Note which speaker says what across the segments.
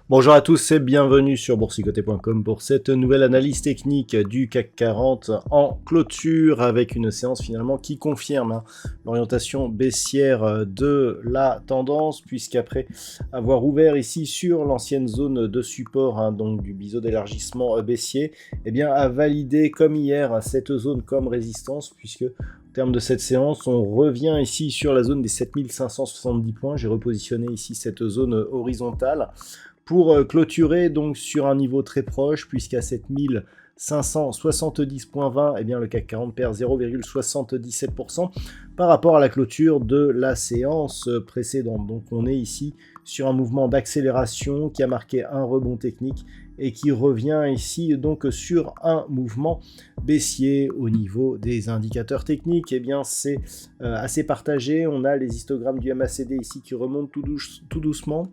Speaker 1: Bonjour à tous et bienvenue sur boursicoté.com pour cette nouvelle analyse technique du CAC 40 en clôture avec une séance finalement qui confirme l'orientation baissière de la tendance, puisqu'après avoir ouvert ici sur l'ancienne zone de support donc du biseau d'élargissement baissier, a validé comme hier cette zone comme résistance, puisque au terme de cette séance, on revient ici sur la zone des 7570 points. J'ai repositionné ici cette zone horizontale pour clôturer donc sur un niveau très proche, puisqu'à 7570.20, le CAC 40 perd 0,77% par rapport à la clôture de la séance précédente. Donc on est ici sur un mouvement d'accélération qui a marqué un rebond technique et qui revient ici donc sur un mouvement baissier. Au niveau des indicateurs techniques, c'est assez partagé. On a les histogrammes du MACD ici qui remontent tout doucement.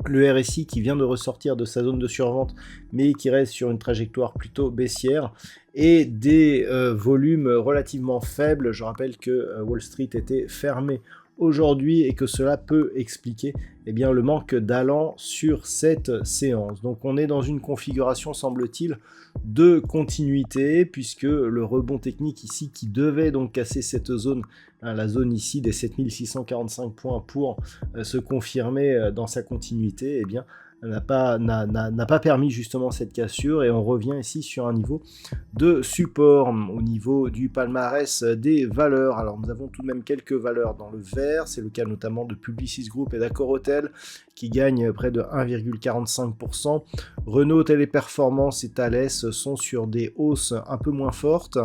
Speaker 1: Le RSI qui vient de ressortir de sa zone de survente, mais qui reste sur une trajectoire plutôt baissière, et des volumes relativement faibles. Je rappelle que Wall Street était fermé aujourd'hui et que cela peut expliquer le manque d'allant sur cette séance. Donc on est dans une configuration, semble-t-il, de continuité, puisque le rebond technique ici qui devait donc casser cette zone, la zone ici des 7645 points pour se confirmer dans sa continuité, n'a pas permis justement cette cassure, et on revient ici sur un niveau de support au niveau du palmarès des valeurs. Alors nous avons tout de même quelques valeurs dans le vert, c'est le cas notamment de Publicis Group et d'Accor Hotel qui gagnent près de 1,45%. Renault, Téléperformance et Thales sont sur des hausses un peu moins fortes.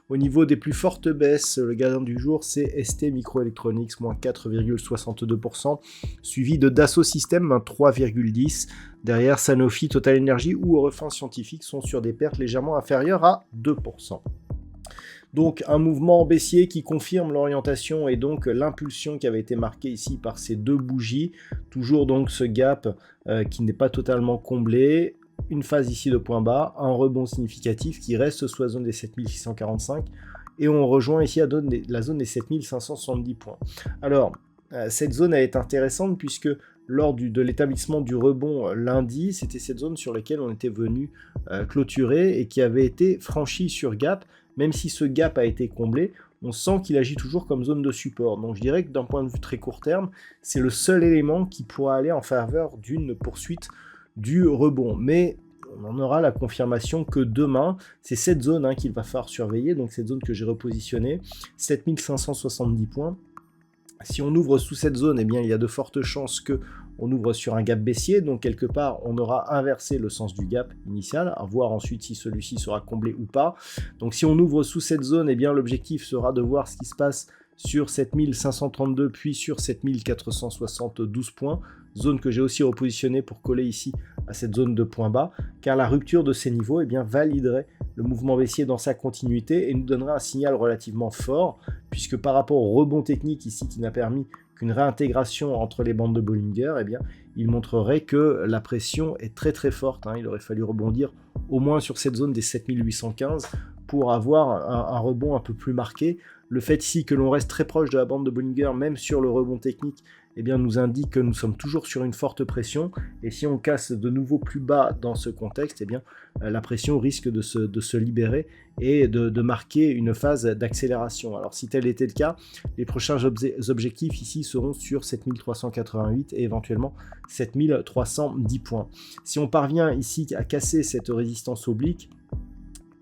Speaker 1: Au niveau des plus fortes baisses, le gagnant du jour c'est ST Microelectronics, moins 4,62%, suivi de Dassault Systèmes, 3,10%. Derrière, Sanofi, Total Energy ou Eurofins Scientifique sont sur des pertes légèrement inférieures à 2%. Donc un mouvement baissier qui confirme l'orientation et donc l'impulsion qui avait été marquée ici par ces deux bougies. Toujours donc ce gap qui n'est pas totalement comblé. Une phase ici de point bas, un rebond significatif qui reste sous la zone des 7645, et on rejoint ici la zone des 7570 points. Alors, cette zone est intéressante puisque lors de l'établissement du rebond lundi, c'était cette zone sur laquelle on était venu clôturer et qui avait été franchie sur gap. Même si ce gap a été comblé, on sent qu'il agit toujours comme zone de support. Donc je dirais que d'un point de vue très court terme, c'est le seul élément qui pourra aller en faveur d'une poursuite du rebond. Mais on en aura la confirmation que demain, c'est cette zone qu'il va falloir surveiller, donc cette zone que j'ai repositionnée, 7570 points. Si on ouvre sous cette zone, il y a de fortes chances qu'on ouvre sur un gap baissier, donc quelque part on aura inversé le sens du gap initial, à voir ensuite si celui-ci sera comblé ou pas. Donc si on ouvre sous cette zone, l'objectif sera de voir ce qui se passe sur 7532 puis sur 7472 points, zone que j'ai aussi repositionnée pour coller ici à cette zone de point bas, car la rupture de ces niveaux validerait le mouvement baissier dans sa continuité et nous donnerait un signal relativement fort, puisque par rapport au rebond technique ici qui n'a permis qu'une réintégration entre les bandes de Bollinger, il montrerait que la pression est très très forte. Il aurait fallu rebondir au moins sur cette zone des 7815 pour avoir un rebond un peu plus marqué. Le fait ici que l'on reste très proche de la bande de Bollinger, même sur le rebond technique, nous indique que nous sommes toujours sur une forte pression, et si on casse de nouveau plus bas dans ce contexte, la pression risque de se libérer et de marquer une phase d'accélération. Alors si tel était le cas, les prochains objectifs ici seront sur 7388 et éventuellement 7310 points. Si on parvient ici à casser cette résistance oblique,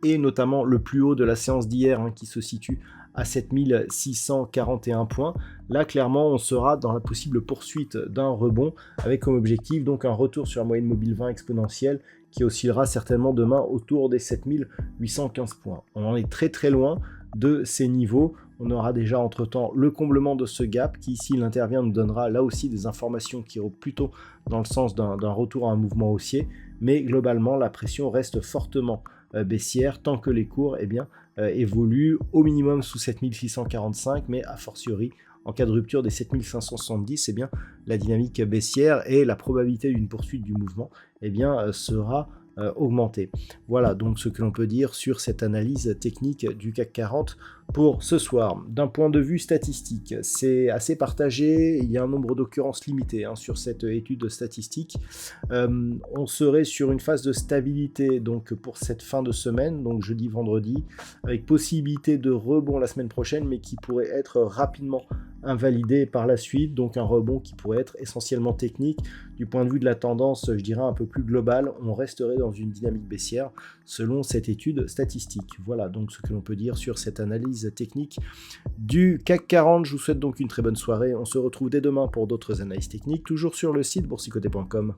Speaker 1: et notamment le plus haut de la séance d'hier qui se situe à 7641 points. Là, clairement, on sera dans la possible poursuite d'un rebond avec comme objectif donc un retour sur la moyenne mobile 20 exponentielle qui oscillera certainement demain autour des 7815 points. On en est très très loin de ces niveaux. On aura déjà entre-temps le comblement de ce gap qui, s'il intervient, nous donnera là aussi des informations qui iront plutôt dans le sens d'un retour à un mouvement haussier. Mais globalement, la pression reste fortement baissière tant que les cours eh bien, évoluent au minimum sous 7645, mais a fortiori en cas de rupture des 7570, eh bien, la dynamique baissière et la probabilité d'une poursuite du mouvement eh bien, sera augmentée. Voilà donc ce que l'on peut dire sur cette analyse technique du CAC 40 pour ce soir. D'un point de vue statistique, c'est assez partagé, il y a un nombre d'occurrences limité sur cette étude statistique. On serait sur une phase de stabilité donc pour cette fin de semaine, donc jeudi, vendredi, avec possibilité de rebond la semaine prochaine, mais qui pourrait être rapidement invalidé par la suite, donc un rebond qui pourrait être essentiellement technique. Du point de vue de la tendance, je dirais un peu plus globale, on resterait dans une dynamique baissière selon cette étude statistique. Voilà donc ce que l'on peut dire sur cette analyse technique du CAC 40. Je vous souhaite donc une très bonne soirée. On se retrouve dès demain pour d'autres analyses techniques, toujours sur le site boursicoté.com.